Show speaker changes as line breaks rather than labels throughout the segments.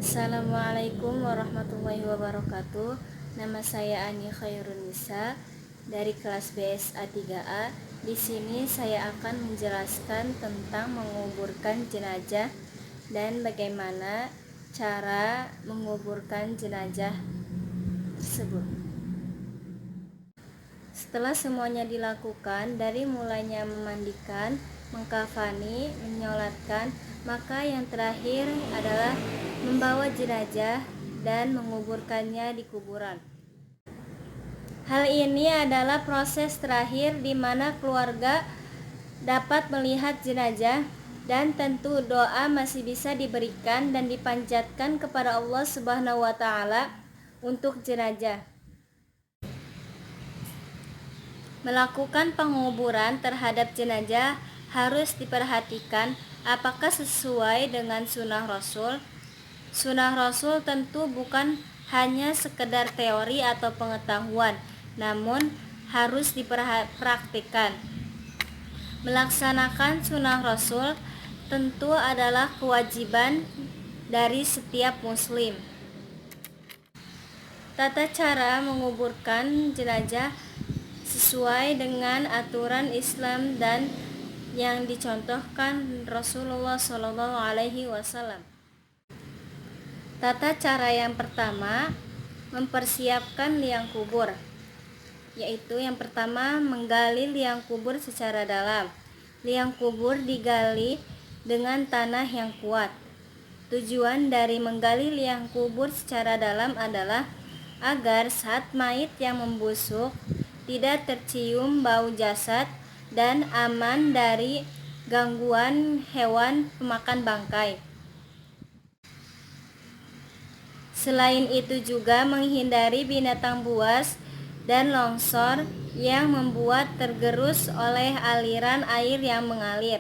Assalamualaikum warahmatullahi wabarakatuh. Nama saya Ani Khairunisa dari kelas BSA 3A. Di sini saya akan menjelaskan tentang menguburkan jenazah dan bagaimana cara menguburkan jenazah tersebut. Setelah semuanya dilakukan, dari mulainya memandikan, mengkafani, menyolatkan, maka yang terakhir adalah membawa jenazah dan menguburkannya di kuburan. Hal ini adalah proses terakhir di mana keluarga dapat melihat jenazah, dan tentu doa masih bisa diberikan dan dipanjatkan kepada Allah Subhanahu wa taala untuk jenazah. Melakukan penguburan terhadap jenazah harus diperhatikan apakah sesuai dengan sunnah Rasul. Sunnah Rasul tentu bukan hanya sekedar teori atau pengetahuan, namun harus dipraktikkan. Melaksanakan sunnah Rasul tentu adalah kewajiban dari setiap muslim. Tata cara menguburkan jenazah sesuai dengan aturan Islam dan yang dicontohkan Rasulullah SAW. Tata cara yang pertama, mempersiapkan liang kubur, yaitu yang pertama menggali liang kubur secara dalam. Liang kubur digali dengan tanah yang kuat. Tujuan dari menggali liang kubur secara dalam adalah agar saat mayit yang membusuk tidak tercium bau jasad dan aman dari gangguan hewan pemakan bangkai. Selain itu juga menghindari binatang buas dan longsor yang membuat tergerus oleh aliran air yang mengalir.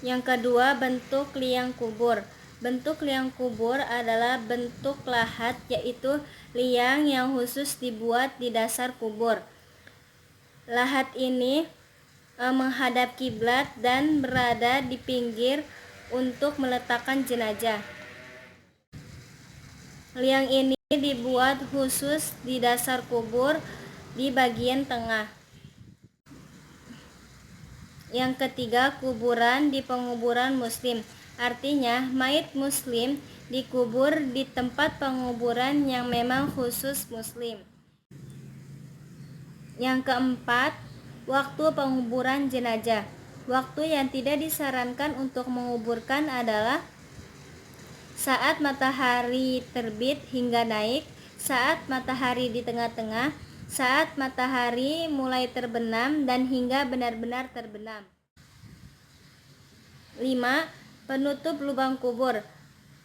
Yang kedua, bentuk liang kubur. Bentuk liang kubur adalah bentuk lahat, yaitu liang yang khusus dibuat di dasar kubur. Lahat ini menghadap kiblat dan berada di pinggir untuk meletakkan jenazah. Liang ini dibuat khusus di dasar kubur di bagian tengah. Yang ketiga, kuburan di penguburan muslim. Artinya, mayit muslim dikubur di tempat penguburan yang memang khusus muslim. Yang keempat, waktu penguburan jenazah. Waktu yang tidak disarankan untuk menguburkan adalah saat matahari terbit hingga naik, saat matahari di tengah-tengah, saat matahari mulai terbenam dan hingga benar-benar terbenam. 5. Penutup lubang kubur.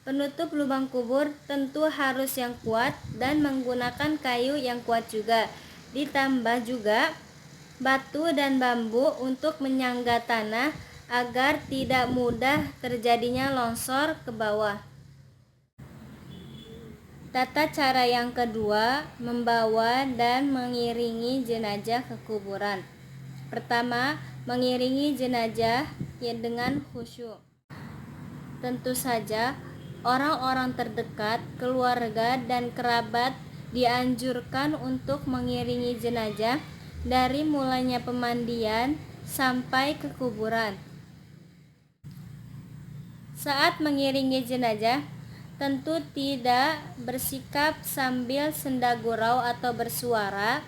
Penutup lubang kubur tentu harus yang kuat dan menggunakan kayu yang kuat juga. Ditambah juga batu dan bambu untuk menyangga tanah agar tidak mudah terjadinya longsor ke bawah. Tata cara yang kedua, membawa dan mengiringi jenazah ke kuburan. Pertama, mengiringi jenazah dengan khusyuk. Tentu saja, orang-orang terdekat, keluarga, dan kerabat dianjurkan untuk mengiringi jenazah dari mulanya pemandian sampai ke kuburan. Saat mengiringi jenazah, tentu tidak bersikap sambil senda gurau atau bersuara,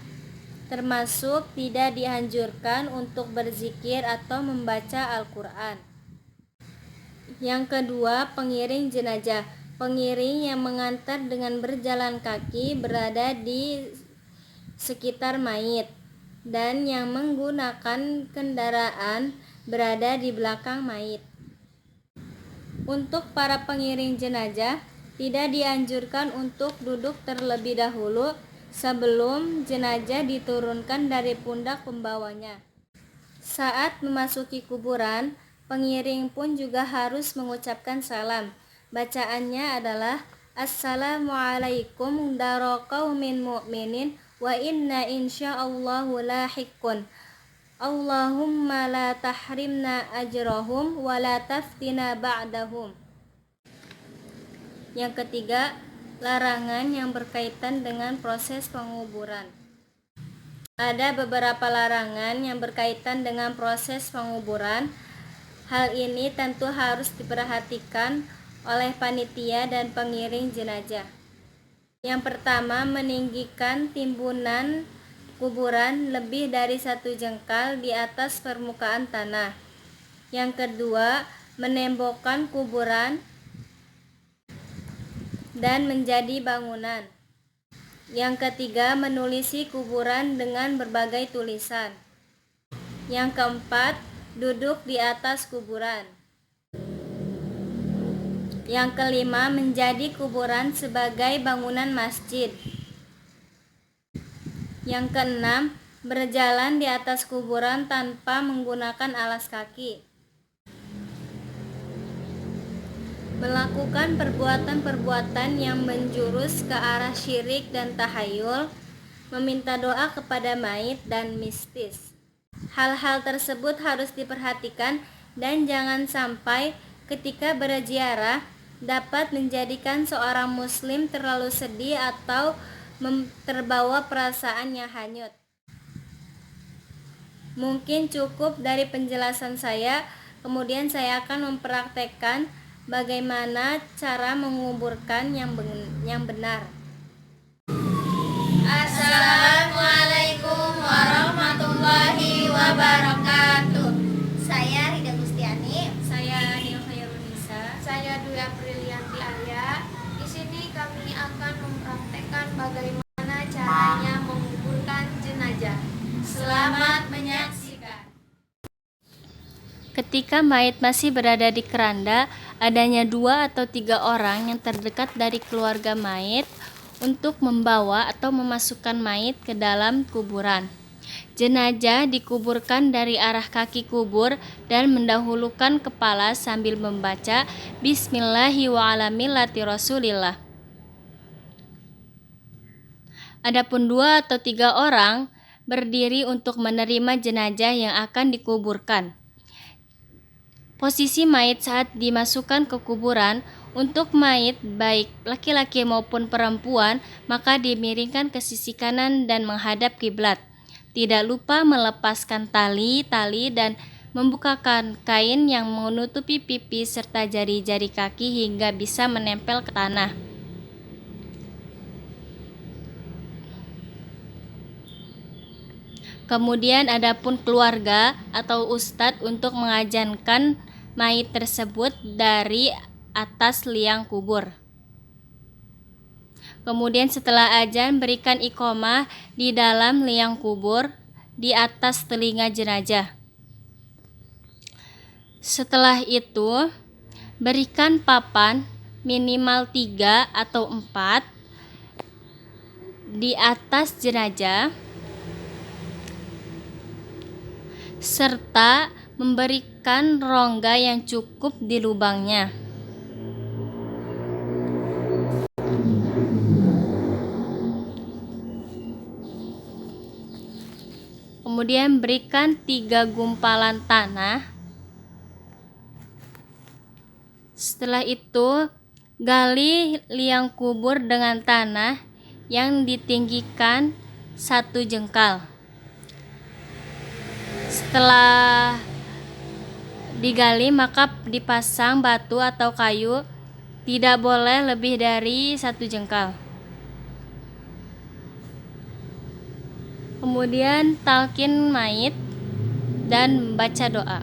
termasuk tidak dianjurkan untuk berzikir atau membaca Al-Quran. Yang kedua, pengiring jenazah. Pengiring yang mengantar dengan berjalan kaki berada di sekitar mayit, dan yang menggunakan kendaraan berada di belakang mayit. Untuk para pengiring jenazah, tidak dianjurkan untuk duduk terlebih dahulu sebelum jenazah diturunkan dari pundak pembawanya. Saat memasuki kuburan, pengiring pun juga harus mengucapkan salam. Bacaannya adalah Assalamualaikum daro qaumin mu'minin wa inna insyaallahu lahiqun. Allahumma la tahrimna ajrahum wa la taftina ba'dahum. Yang ketiga, larangan yang berkaitan dengan proses penguburan. Ada beberapa larangan yang berkaitan dengan proses penguburan. Hal ini tentu harus diperhatikan oleh panitia dan pengiring jenazah. Yang pertama, meninggikan timbunan kuburan lebih dari 1 jengkal di atas permukaan tanah. Yang kedua, menembokkan kuburan dan menjadi bangunan. Yang ketiga, menulisi kuburan dengan berbagai tulisan. Yang keempat, duduk di atas kuburan. Yang kelima, menjadi kuburan sebagai bangunan masjid. Yang keenam, berjalan di atas kuburan tanpa menggunakan alas kaki. Melakukan perbuatan-perbuatan yang menjurus ke arah syirik dan tahayul, meminta doa kepada mayit dan mistis. Hal-hal tersebut harus diperhatikan dan jangan sampai ketika berziarah dapat menjadikan seorang muslim terlalu sedih atau terbawa perasaan yang hanyut. Mungkin cukup dari penjelasan saya, kemudian saya akan mempraktekkan bagaimana cara menguburkan yang benar.
Assalamualaikum warahmatullahi wabarakatuh. Saya Rida Gustiani.
Saya Nia Khairunisa.
Saya Dwi Aprilianti Arya. Di sini kami akan mempraktekkan bagaimana caranya menguburkan jenazah. Selamat menyaksikan.
Ketika mayit masih berada di keranda, adanya 2 atau 3 orang yang terdekat dari keluarga mayit untuk membawa atau memasukkan mayit ke dalam kuburan. Jenazah dikuburkan dari arah kaki kubur dan mendahulukan kepala sambil membaca Bismillahi wa ala millati Rasulillah. Adapun 2 atau 3 orang berdiri untuk menerima jenazah yang akan dikuburkan. Posisi mayit saat dimasukkan ke kuburan, untuk mayit baik laki-laki maupun perempuan maka dimiringkan ke sisi kanan dan menghadap kiblat. Tidak lupa melepaskan tali dan membukakan kain yang menutupi pipi serta jari-jari kaki hingga bisa menempel ke tanah. Kemudian adapun keluarga atau ustadz untuk mengajankan mayit tersebut dari atas liang kubur. Kemudian setelah azan berikan iqomah di dalam liang kubur di atas telinga jenazah. Setelah itu berikan papan minimal 3 atau 4 di atas jenazah serta memberikan rongga yang cukup di lubangnya. Kemudian berikan 3 gumpalan tanah. Setelah itu gali liang kubur dengan tanah yang ditinggikan 1 jengkal. Setelah digali maka dipasang batu atau kayu, tidak boleh lebih dari 1 jengkal. Kemudian talqin mayit dan baca doa.